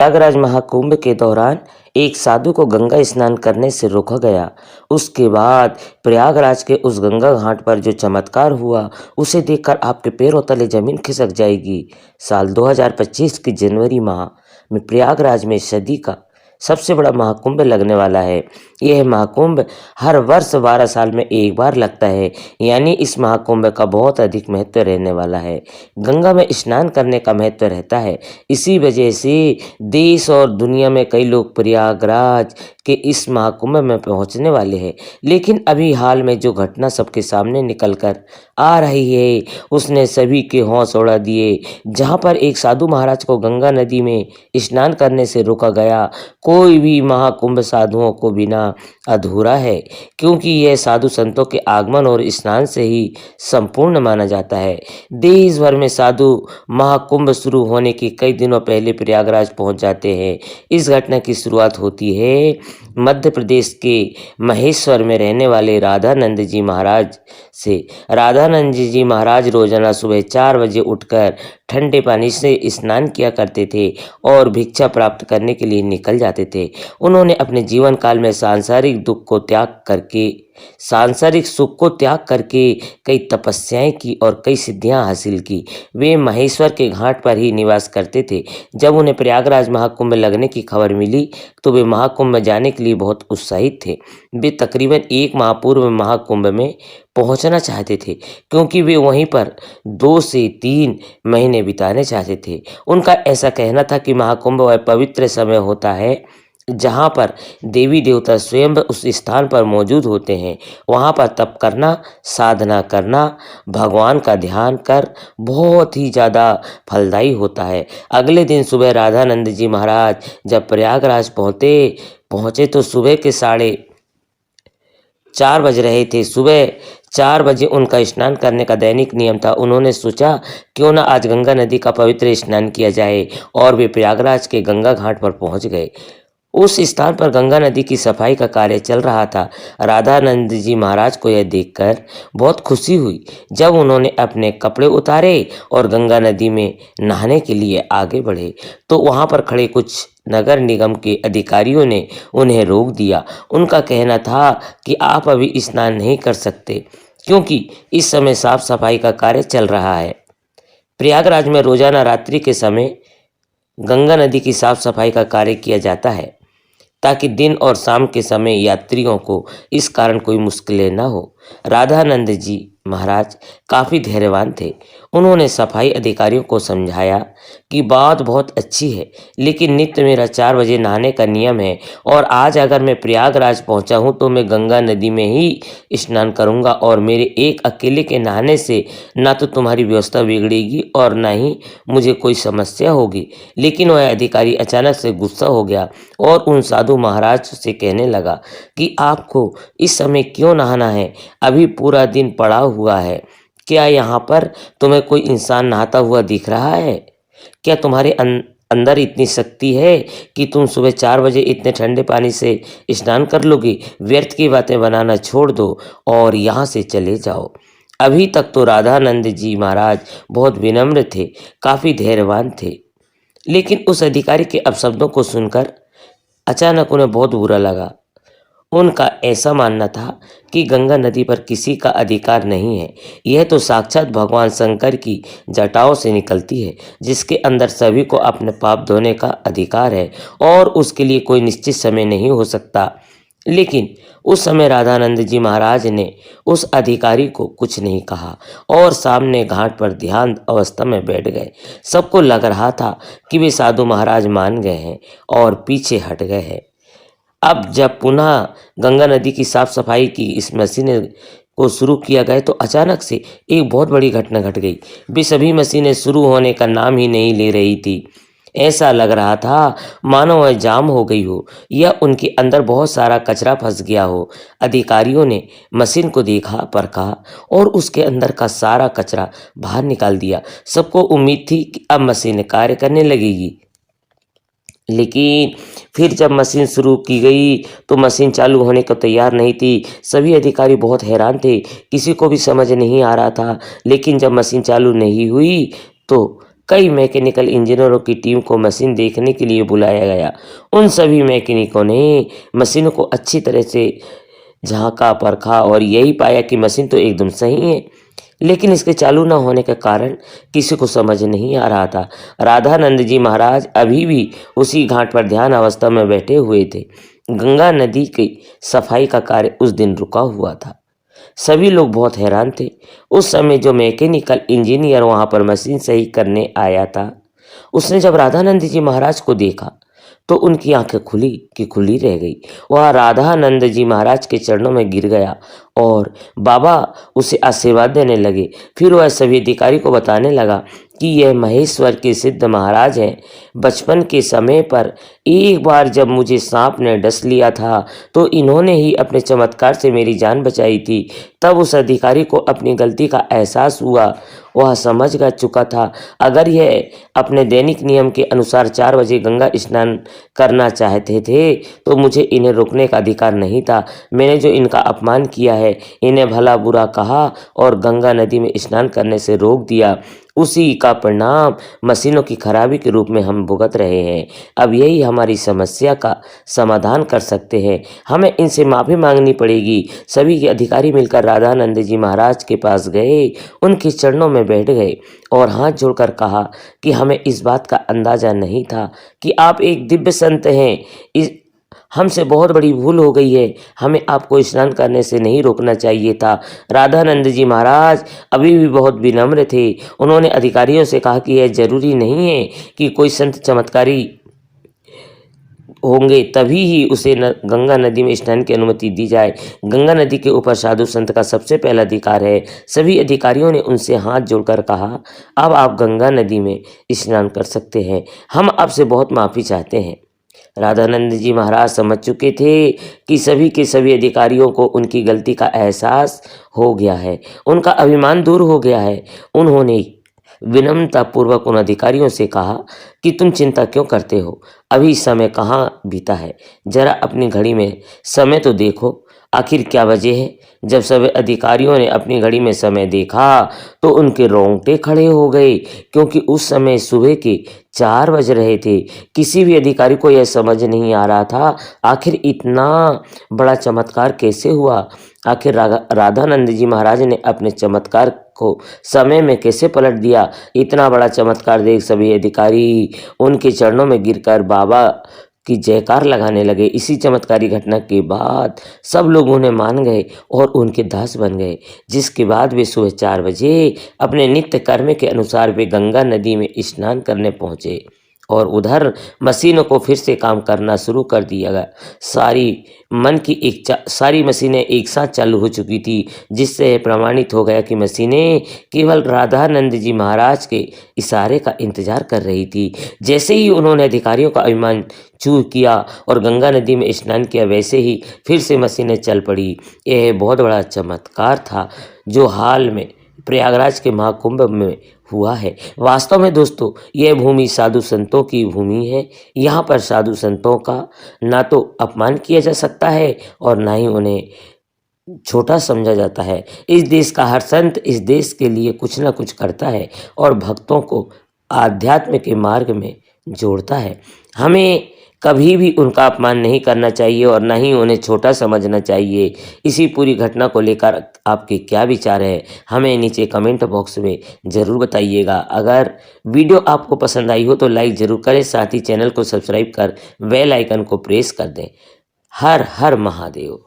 प्रयागराज महाकुंभ के दौरान एक साधु को गंगा स्नान करने से रोका गया। उसके बाद प्रयागराज के उस गंगा घाट पर जो चमत्कार हुआ, उसे देखकर आपके पैरों तले जमीन खिसक जाएगी। साल 2025 की जनवरी माह में प्रयागराज में सदी का सबसे बड़ा महाकुंभ लगने वाला है। यह महाकुंभ हर वर्ष 12 साल में एक बार लगता है, यानी इस महाकुंभ का बहुत अधिक महत्व रहने वाला है। गंगा में स्नान करने का महत्व रहता है। इसी वजह से देश और दुनिया में कई लोग प्रयागराज के इस महाकुंभ में पहुंचने वाले हैं। लेकिन अभी हाल में जो घटना सबके सामने निकल कर आ रही है, उसने सभी के होश उड़ा दिए। जहां पर एक साधु महाराज को गंगा नदी में स्नान करने से रोका गया। कोई भी महाकुंभ साधुओं को बिना अधूरा है, क्योंकि यह साधु संतों के आगमन और स्नान से ही संपूर्ण माना जाता है। देश भर में साधु महाकुंभ शुरू होने के कई दिनों पहले प्रयागराज पहुंच जाते हैं। इस घटना की शुरुआत होती है मध्य प्रदेश के महेश्वर में रहने वाले राधानंद जी महाराज से। राधानंद जी महाराज रोजाना सुबह 4 बजे उठकर ठंडे पानी से स्नान किया करते थे और भिक्षा प्राप्त करने के लिए निकल जाते थे। उन्होंने अपने जीवन काल में सांसारिक सुख को त्याग करके कई तपस्याएं की और कई सिद्धियां हासिल की। वे महेश्वर के घाट पर ही निवास करते थे। जब उन्हें प्रयागराज महाकुंभ लगने की खबर मिली तो वे महाकुंभ में जाने के लिए बहुत उत्साहित थे। वे तकरीबन 1 माह पूर्व महाकुंभ में पहुंचना चाहते थे, क्योंकि वे वहीं पर 2 से 3 महीने बिताने चाहते थे। उनका ऐसा कहना था कि महाकुंभ वह पवित्र समय होता है जहाँ पर देवी देवता स्वयं उस स्थान पर मौजूद होते हैं। वहाँ पर तप करना, साधना करना, भगवान का ध्यान कर बहुत ही ज़्यादा फलदायी होता है। अगले दिन सुबह राधानंद जी महाराज जब प्रयागराज पहुँचे तो सुबह के 4:30 बज रहे थे। सुबह 4 बजे उनका स्नान करने का दैनिक नियम था। उन्होंने सोचा क्यों ना आज गंगा नदी का पवित्र स्नान किया जाए, और वे प्रयागराज के गंगा घाट पर पहुंच गए। उस स्थान पर गंगा नदी की सफाई का कार्य चल रहा था। राधानंद जी महाराज को यह देखकर बहुत खुशी हुई। जब उन्होंने अपने कपड़े उतारे और गंगा नदी में नहाने के लिए आगे बढ़े तो वहां पर खड़े कुछ नगर निगम के अधिकारियों ने उन्हें रोक दिया। उनका कहना था कि आप अभी स्नान नहीं कर सकते, क्योंकि इस समय साफ सफाई का कार्य चल रहा है। प्रयागराज में रोजाना रात्रि के समय गंगा नदी की साफ सफाई का कार्य किया जाता है, ताकि दिन और शाम के समय यात्रियों को इस कारण कोई मुश्किलें न हो। राधानंद जी महाराज काफ़ी धैर्यवान थे। उन्होंने सफाई अधिकारियों को समझाया कि बात बहुत अच्छी है, लेकिन नित्य मेरा 4 बजे नहाने का नियम है, और आज अगर मैं प्रयागराज पहुंचा हूं तो मैं गंगा नदी में ही स्नान करूंगा, और मेरे एक अकेले के नहाने से ना तो तुम्हारी व्यवस्था बिगड़ेगी और ना ही मुझे कोई समस्या होगी। लेकिन वह अधिकारी अचानक से गुस्सा हो गया और उन साधु महाराज से कहने लगा कि आपको इस समय क्यों नहाना है? अभी पूरा दिन पड़ा हुआ है। क्या यहाँ पर तुम्हें कोई इंसान नहाता हुआ दिख रहा है? क्या तुम्हारे अंदर इतनी शक्ति है कि तुम सुबह 4 बजे इतने ठंडे पानी से स्नान कर लोगे? व्यर्थ की बातें बनाना छोड़ दो और यहाँ से चले जाओ। अभी तक तो राधानंद जी महाराज बहुत विनम्र थे, काफ़ी धैर्यवान थे, लेकिन उस अधिकारी के अपशब्दों को सुनकर अचानक उन्हें बहुत बुरा लगा। उनका ऐसा मानना था कि गंगा नदी पर किसी का अधिकार नहीं है। यह तो साक्षात भगवान शंकर की जटाओं से निकलती है, जिसके अंदर सभी को अपने पाप धोने का अधिकार है, और उसके लिए कोई निश्चित समय नहीं हो सकता। लेकिन उस समय राधानंद जी महाराज ने उस अधिकारी को कुछ नहीं कहा और सामने घाट पर ध्यान अवस्था में बैठ गए। सबको लग रहा था कि वे साधु महाराज मान गए हैं और पीछे हट गए हैं। अब जब पुनः गंगा नदी की साफ सफाई की इस मशीनें को शुरू किया गया तो अचानक से एक बहुत बड़ी घटना घट गई। वे सभी मशीनें शुरू होने का नाम ही नहीं ले रही थी। ऐसा लग रहा था मानो वह जाम हो गई हो या उनके अंदर बहुत सारा कचरा फंस गया हो। अधिकारियों ने मशीन को देखा, परखा और उसके अंदर का सारा कचरा बाहर निकाल दिया। सबको उम्मीद थी कि अब मशीन कार्य करने लगेगी, लेकिन फिर जब मशीन शुरू की गई तो मशीन चालू होने को तैयार नहीं थी। सभी अधिकारी बहुत हैरान थे, किसी को भी समझ नहीं आ रहा था। लेकिन जब मशीन चालू नहीं हुई तो कई मैकेनिकल इंजीनियरों की टीम को मशीन देखने के लिए बुलाया गया। उन सभी मैकेनिकों ने मशीनों को अच्छी तरह से झांका परखा और यही पाया कि मशीन तो एकदम सही है, लेकिन इसके चालू न होने का कारण किसी को समझ नहीं आ रहा था। राधानंद जी महाराज अभी भी उसी घाट पर ध्यान अवस्था में बैठे हुए थे। गंगा नदी की सफाई का कार्य उस दिन रुका हुआ था। सभी लोग बहुत हैरान थे। उस समय जो मैकेनिकल इंजीनियर वहां पर मशीन सही करने आया था, उसने जब राधानंद जी महाराज को देखा तो उनकी आंखें खुली कि खुली रह गई। वह राधानंद जी महाराज के चरणों में गिर गया और बाबा उसे आशीर्वाद देने लगे। फिर वह सभी अधिकारी को बताने लगा कि यह महेश्वर के सिद्ध महाराज हैं। बचपन के समय पर एक बार जब मुझे सांप ने डस लिया था तो इन्होंने ही अपने चमत्कार से मेरी जान बचाई थी। तब उस अधिकारी को अपनी गलती का एहसास हुआ। वह समझ चुका था अगर यह अपने दैनिक नियम के अनुसार 4 बजे गंगा स्नान करना चाहते थे तो मुझे इन्हें रोकने का अधिकार नहीं था। मैंने जो इनका अपमान किया है, इन्हें भला बुरा कहा और गंगा नदी में स्नान करने से रोक दिया, उसी का परिणाम मशीनों की खराबी के रूप में हम भुगत रहे हैं। अब यही हमारी समस्या का समाधान कर सकते हैं। हमें इनसे माफ़ी मांगनी पड़ेगी। सभी के अधिकारी मिलकर राधानंद जी महाराज के पास गए, उनके चरणों में बैठ गए और हाथ जोड़कर कहा कि हमें इस बात का अंदाजा नहीं था कि आप एक दिव्य संत हैं। हमसे बहुत बड़ी भूल हो गई है। हमें आपको स्नान करने से नहीं रोकना चाहिए था। राधानंद जी महाराज अभी भी बहुत विनम्र थे। उन्होंने अधिकारियों से कहा कि यह जरूरी नहीं है कि कोई संत चमत्कारी होंगे तभी ही उसे गंगा नदी में स्नान की अनुमति दी जाए। गंगा नदी के ऊपर साधु संत का सबसे पहला अधिकार है। सभी अधिकारियों ने उनसे हाथ जोड़कर कहा, अब आप गंगा नदी में स्नान कर सकते हैं। हम आपसे बहुत माफ़ी चाहते हैं। राधानंद जी महाराज समझ चुके थे कि सभी के सभी अधिकारियों को उनकी गलती का एहसास हो गया है, उनका अभिमान दूर हो गया है। उन्होंने विनम्रतापूर्वक उन अधिकारियों से कहा कि तुम चिंता क्यों करते हो, अभी समय कहाँ बीता है, जरा अपनी घड़ी में समय तो देखो, आखिर क्या वजह है। जब सभी अधिकारियों ने अपनी घड़ी में समय देखा तो उनके रोंगटे खड़े हो गए, क्योंकि उस समय सुबह के 4 बज रहे थे। किसी भी अधिकारी को यह समझ नहीं आ रहा था आखिर इतना बड़ा चमत्कार कैसे हुआ। आखिर राधानंद जी महाराज ने अपने चमत्कार को समय में कैसे पलट दिया। इतना बड़ा चमत्कार देख सभी अधिकारी उनके चरणों में गिरकर बाबा की जयकार लगाने लगे। इसी चमत्कारी घटना के बाद सब लोग उन्हें मान गए और उनके दास बन गए, जिसके बाद वे सुबह 4 बजे अपने नित्य कर्म के अनुसार वे गंगा नदी में स्नान करने पहुँचे और उधर मशीनों को फिर से काम करना शुरू कर दिया गया। सारी मशीनें एक साथ चालू हो चुकी थी, जिससे प्रमाणित हो गया कि मशीनें केवल राधानंद जी महाराज के इशारे का इंतजार कर रही थी। जैसे ही उन्होंने अधिकारियों का अभिमान चूर किया और गंगा नदी में स्नान किया, वैसे ही फिर से मशीनें चल पड़ी। यह बहुत बड़ा चमत्कार था जो हाल में प्रयागराज के महाकुंभ में हुआ है। वास्तव में दोस्तों, यह भूमि साधु संतों की भूमि है। यहाँ पर साधु संतों का ना तो अपमान किया जा सकता है और ना ही उन्हें छोटा समझा जाता है। इस देश का हर संत इस देश के लिए कुछ ना कुछ करता है और भक्तों को आध्यात्म के मार्ग में जोड़ता है। हमें कभी भी उनका अपमान नहीं करना चाहिए और ना ही उन्हें छोटा समझना चाहिए। इसी पूरी घटना को लेकर आपके क्या विचार है, हमें नीचे कमेंट बॉक्स में ज़रूर बताइएगा। अगर वीडियो आपको पसंद आई हो तो लाइक ज़रूर करें, साथ ही चैनल को सब्सक्राइब कर बेल आइकन को प्रेस कर दें। हर हर महादेव।